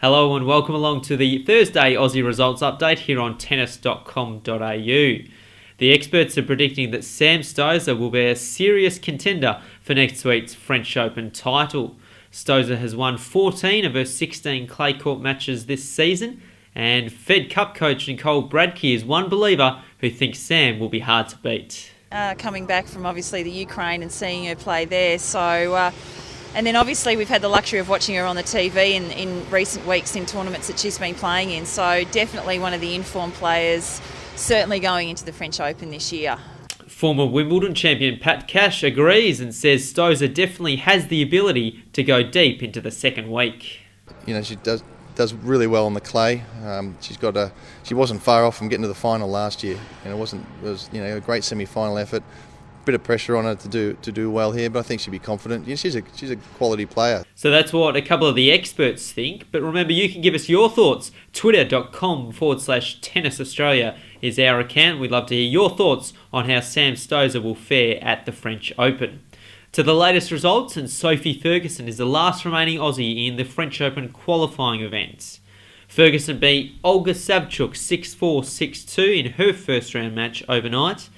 Hello and welcome along to the Thursday Aussie results update here on tennis.com.au. The experts are predicting that Sam Stosur will be a serious contender for next week's French Open title. Stosur has won 14 of her 16 clay court matches this season, and Fed Cup coach Nicole Bradke is one believer who thinks Sam will be hard to beat. Coming back from obviously the Ukraine and seeing her play there, and then obviously we've had the luxury of watching her on the TV in recent weeks in tournaments that she's been playing in, so definitely one of the informed players, certainly going into the French Open this year. Former Wimbledon champion Pat Cash agrees and says Stosur definitely has the ability to go deep into the second week. You know, she does really well on the clay. She wasn't far off from getting to the final last year, and it was a great semi-final effort. Bit of pressure on her to do well here, but I think she'll be confident. Yeah, she's a quality player. So that's what a couple of the experts think. But remember, you can give us your thoughts. Twitter.com/Tennis Australia is our account. We'd love to hear your thoughts on how Sam Stosur will fare at the French Open. To the latest results, and Sophie Ferguson is the last remaining Aussie in the French Open qualifying events. Ferguson beat Olga Savchuk 6-4, 6-2 in her first round match overnight.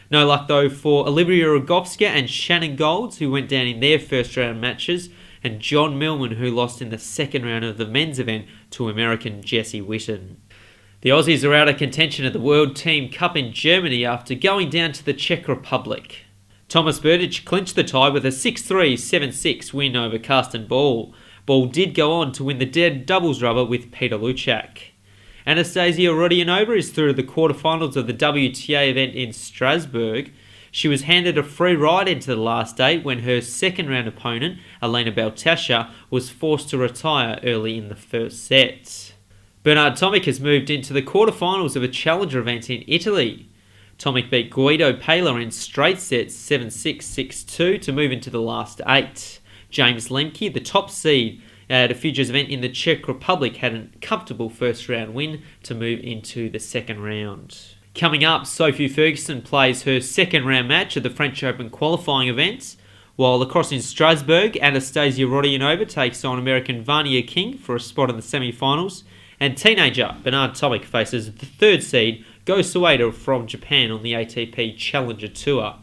No luck though for Olivia Rogovska and Shannon Golds, who went down in their first round matches, and John Millman, who lost in the second round of the men's event to American Jesse Witten. The Aussies are out of contention at the World Team Cup in Germany after going down to the Czech Republic. Thomas Berdych clinched the tie with a 6-3, 7-6 win over Karsten Ball. Ball did go on to win the dead doubles rubber with Peter Luchak. Anastasia Rodionova is through to the quarterfinals of the WTA event in Strasbourg. She was handed a free ride into the last eight when her second round opponent, Elena Baltasha, was forced to retire early in the first set. Bernard Tomic has moved into the quarterfinals of a challenger event in Italy. Tomic beat Guido Pella in straight sets 7-6, 6-2 to move into the last eight. James Lemke, the top seed at a futures event in the Czech Republic, had a comfortable first round win to move into the second round. Coming up, Sophie Ferguson plays her second round match at the French Open qualifying events, while across in Strasbourg, Anastasia Rodionova takes on American Vania King for a spot in the semi-finals, and teenager Bernard Tomic faces the third seed Go Soeda from Japan on the ATP Challenger Tour.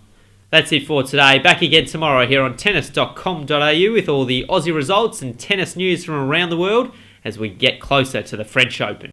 That's it for today. Back again tomorrow here on tennis.com.au with all the Aussie results and tennis news from around the world as we get closer to the French Open.